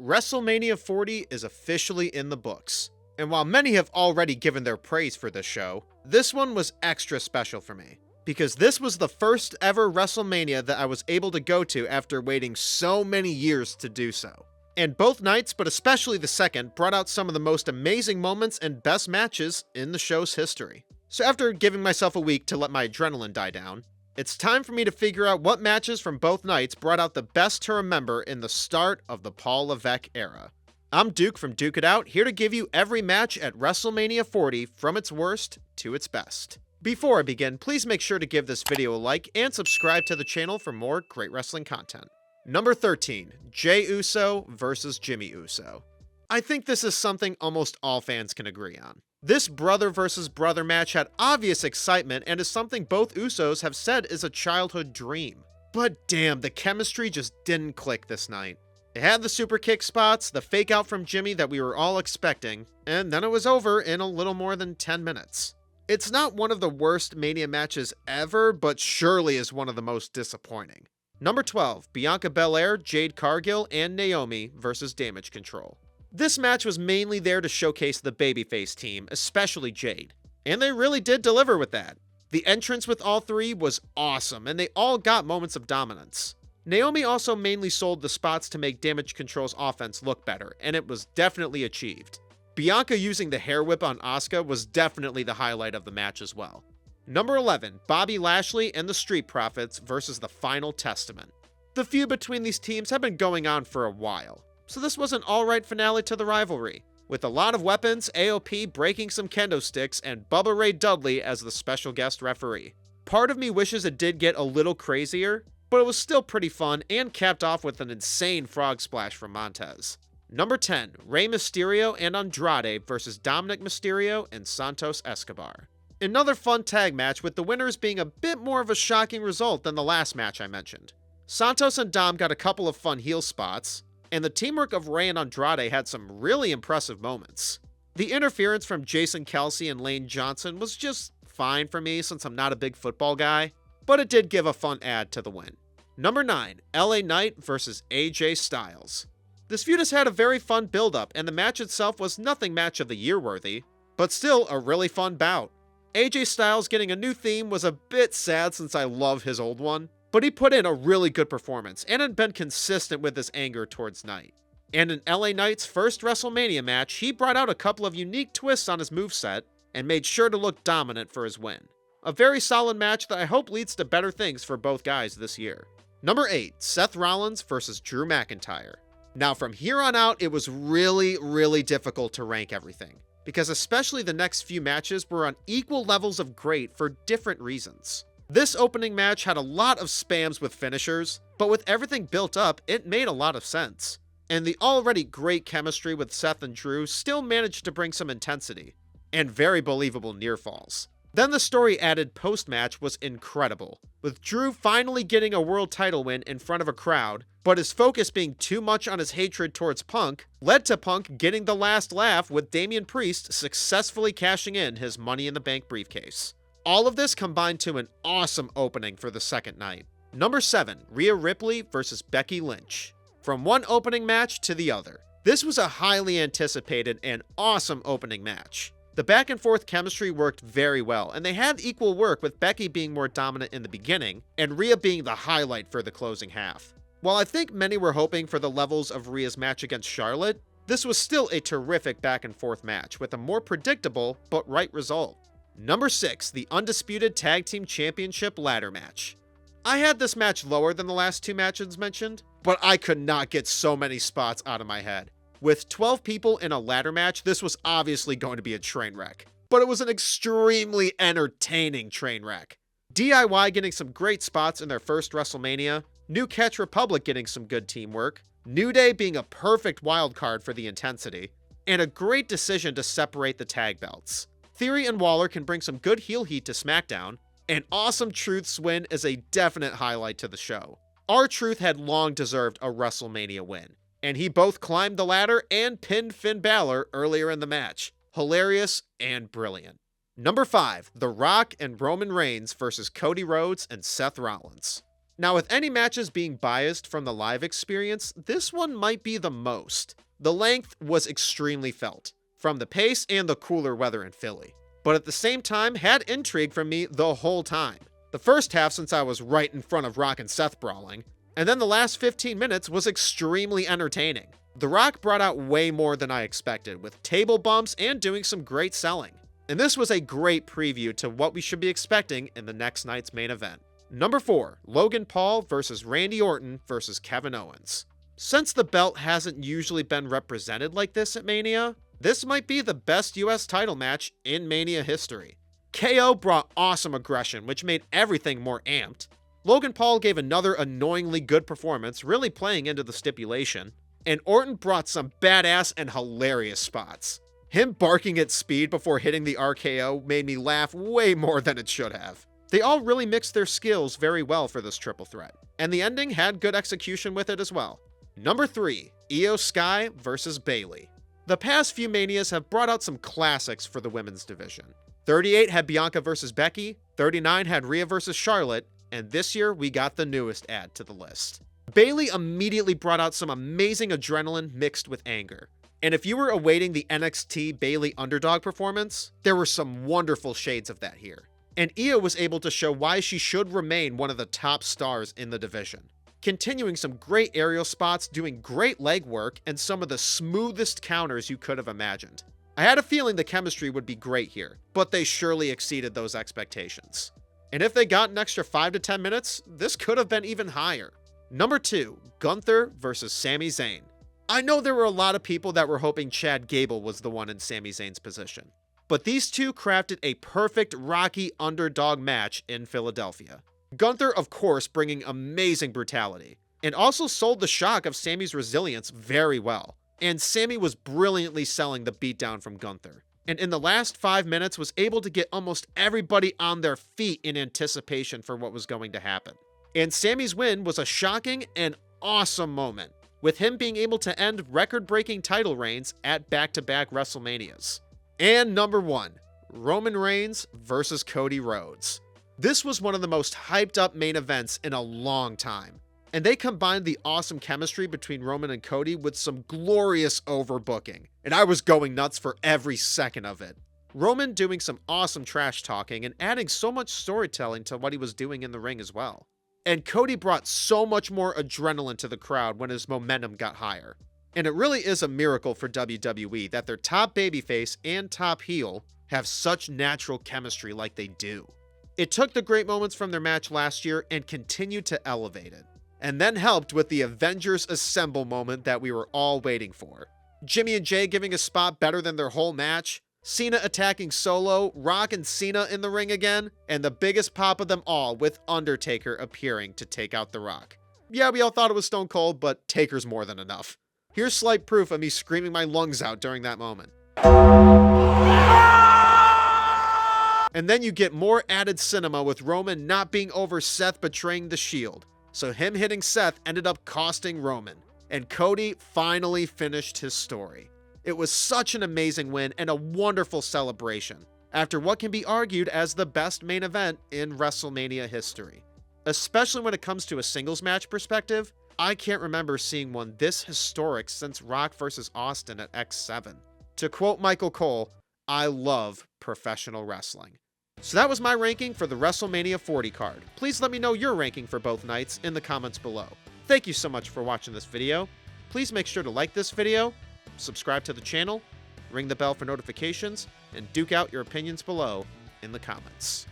WrestleMania 40 is officially in the books. And while many have already given their praise for this show, this one was extra special for me. Because this was the first ever WrestleMania that I was able to go to after waiting so many years to do so. And both nights, but especially the second, brought out some of the most amazing moments and best matches in the show's history. So after giving myself a week to let my adrenaline die down, it's time for me to figure out what matches from both nights brought out the best to remember in the start of the Paul Levesque era. I'm Duke from Duke It Out, here to give you every match at WrestleMania 40 from its worst to its best. Before I begin, please make sure to give this video a like and subscribe to the channel for more great wrestling content. Number 13, Jey Uso versus Jimmy Uso. I think this is something almost all fans can agree on. This brother versus brother match had obvious excitement and is something both Usos have said is a childhood dream. But damn, the chemistry just didn't click this night. It had the super kick spots, the fake out from Jimmy that we were all expecting, and then it was over in a little more than 10 minutes. It's not one of the worst Mania matches ever, but surely is one of the most disappointing. Number 12, Bianca Belair, Jade Cargill, and Naomi versus Damage Control. This match was mainly there to showcase the babyface team, especially Jade. And they really did deliver with that. The entrance with all three was awesome, and they all got moments of dominance. Naomi also mainly sold the spots to make Damage Control's offense look better, and it was definitely achieved. Bianca using the hair whip on Asuka was definitely the highlight of the match as well. Number 11, Bobby Lashley and the Street Profits versus the Final Testament. The feud between these teams had been going on for a while, so this was an alright finale to the rivalry, with a lot of weapons, AOP breaking some kendo sticks, and Bubba Ray Dudley as the special guest referee. Part of me wishes it did get a little crazier, but it was still pretty fun and capped off with an insane frog splash from Montez. Number 10, Rey Mysterio and Andrade versus Dominic Mysterio and Santos Escobar. Another fun tag match, with the winners being a bit more of a shocking result than the last match I mentioned. Santos and Dom got a couple of fun heel spots, and the teamwork of Rey and Andrade had some really impressive moments. The interference from Jason Kelsey and Lane Johnson was just fine for me since I'm not a big football guy, but it did give a fun add to the win. Number 9, LA Knight versus AJ Styles. This feud has had a very fun build-up, and the match itself was nothing match of the year worthy, but still a really fun bout. AJ Styles getting a new theme was a bit sad since I love his old one, but he put in a really good performance and had been consistent with his anger towards Knight. And in LA Knight's first WrestleMania match, he brought out a couple of unique twists on his moveset and made sure to look dominant for his win. A very solid match that I hope leads to better things for both guys this year. Number 8, Seth Rollins versus Drew McIntyre. Now from here on out, it was really difficult to rank everything, because especially the next few matches were on equal levels of great for different reasons. This opening match had a lot of spams with finishers, but with everything built up, it made a lot of sense. And the already great chemistry with Seth and Drew still managed to bring some intensity, and very believable near falls. Then the story added post-match was incredible, with Drew finally getting a world title win in front of a crowd, but his focus being too much on his hatred towards Punk led to Punk getting the last laugh, with Damian Priest successfully cashing in his Money in the Bank briefcase. All of this combined to an awesome opening for the second night. Number 7, Rhea Ripley versus Becky Lynch. From one opening match to the other, this was a highly anticipated and awesome opening match. The back and forth chemistry worked very well, and they had equal work, with Becky being more dominant in the beginning and Rhea being the highlight for the closing half. While I think many were hoping for the levels of Rhea's match against Charlotte, this was still a terrific back and forth match with a more predictable but right result. Number 6, the Undisputed Tag Team Championship ladder match. I had this match lower than the last two matches mentioned, but I could not get so many spots out of my head. With 12 people in a ladder match, this was obviously going to be a train wreck, but it was an extremely entertaining train wreck. DIY getting some great spots in their first WrestleMania, New Catch Republic getting some good teamwork, New Day being a perfect wild card for the intensity, and a great decision to separate the tag belts. Theory and Waller can bring some good heel heat to SmackDown, and Awesome Truth's win is a definite highlight to the show. R-Truth had long deserved a WrestleMania win, and he both climbed the ladder and pinned Finn Balor earlier in the match. Hilarious and brilliant. Number 5, The Rock and Roman Reigns versus Cody Rhodes and Seth Rollins. Now, with any matches being biased from the live experience, this one might be the most. The length was extremely felt, from the pace and the cooler weather in Philly, but at the same time had intrigue from me the whole time. The first half, since I was right in front of Rock and Seth brawling, and then the last 15 minutes was extremely entertaining. The Rock brought out way more than I expected, with table bumps and doing some great selling. And this was a great preview to what we should be expecting in the next night's main event. Number 4, Logan Paul versus Randy Orton versus Kevin Owens. Since the belt hasn't usually been represented like this at Mania, this might be the best US title match in Mania history. KO brought awesome aggression, which made everything more amped. Logan Paul gave another annoyingly good performance, really playing into the stipulation. And Orton brought some badass and hilarious spots. Him barking at speed before hitting the RKO made me laugh way more than it should have. They all really mixed their skills very well for this triple threat, and the ending had good execution with it as well. Number 3, Io Sky versus Bayley. The past few Manias have brought out some classics for the women's division. 38 had Bianca versus Becky, 39 had Rhea versus Charlotte, and this year we got the newest add to the list. Bayley immediately brought out some amazing adrenaline mixed with anger. And if you were awaiting the NXT Bayley underdog performance, there were some wonderful shades of that here. And Io was able to show why she should remain one of the top stars in the division. Continuing some great aerial spots, doing great leg work, and some of the smoothest counters you could have imagined. I had a feeling the chemistry would be great here, but they surely exceeded those expectations. And if they got an extra 5 to 10 minutes, this could have been even higher. Number 2, Gunther versus Sami Zayn. I know there were a lot of people that were hoping Chad Gable was the one in Sami Zayn's position, but these two crafted a perfect Rocky underdog match in Philadelphia. Gunther, of course, bringing amazing brutality, and also sold the shock of Sami's resilience very well. And Sami was brilliantly selling the beatdown from Gunther, and in the last 5 minutes was able to get almost everybody on their feet in anticipation for what was going to happen. And Sami's win was a shocking and awesome moment, with him being able to end record-breaking title reigns at back-to-back WrestleManias. And number 1, Roman Reigns versus Cody Rhodes. This was one of the most hyped-up main events in a long time, and they combined the awesome chemistry between Roman and Cody with some glorious overbooking, and I was going nuts for every second of it. Roman doing some awesome trash talking and adding so much storytelling to what he was doing in the ring as well. And Cody brought so much more adrenaline to the crowd when his momentum got higher. And it really is a miracle for WWE that their top babyface and top heel have such natural chemistry like they do. It took the great moments from their match last year and continued to elevate it. And then helped with the Avengers Assemble moment that we were all waiting for. Jimmy and Jay giving a spot better than their whole match, Cena attacking Solo, Rock and Cena in the ring again, and the biggest pop of them all with Undertaker appearing to take out The Rock. Yeah, we all thought it was Stone Cold, but Taker's more than enough. Here's slight proof of me screaming my lungs out during that moment. And then you get more added cinema with Roman not being over Seth betraying the Shield, so him hitting Seth ended up costing Roman, and Cody finally finished his story. It was such an amazing win and a wonderful celebration, after what can be argued as the best main event in WrestleMania history. Especially when it comes to a singles match perspective, I can't remember seeing one this historic since Rock vs. Austin at X7. To quote Michael Cole, I love professional wrestling. So that was my ranking for the WrestleMania 40 card. Please let me know your ranking for both nights in the comments below. Thank you so much for watching this video. Please make sure to like this video, subscribe to the channel, ring the bell for notifications, and duke out your opinions below in the comments.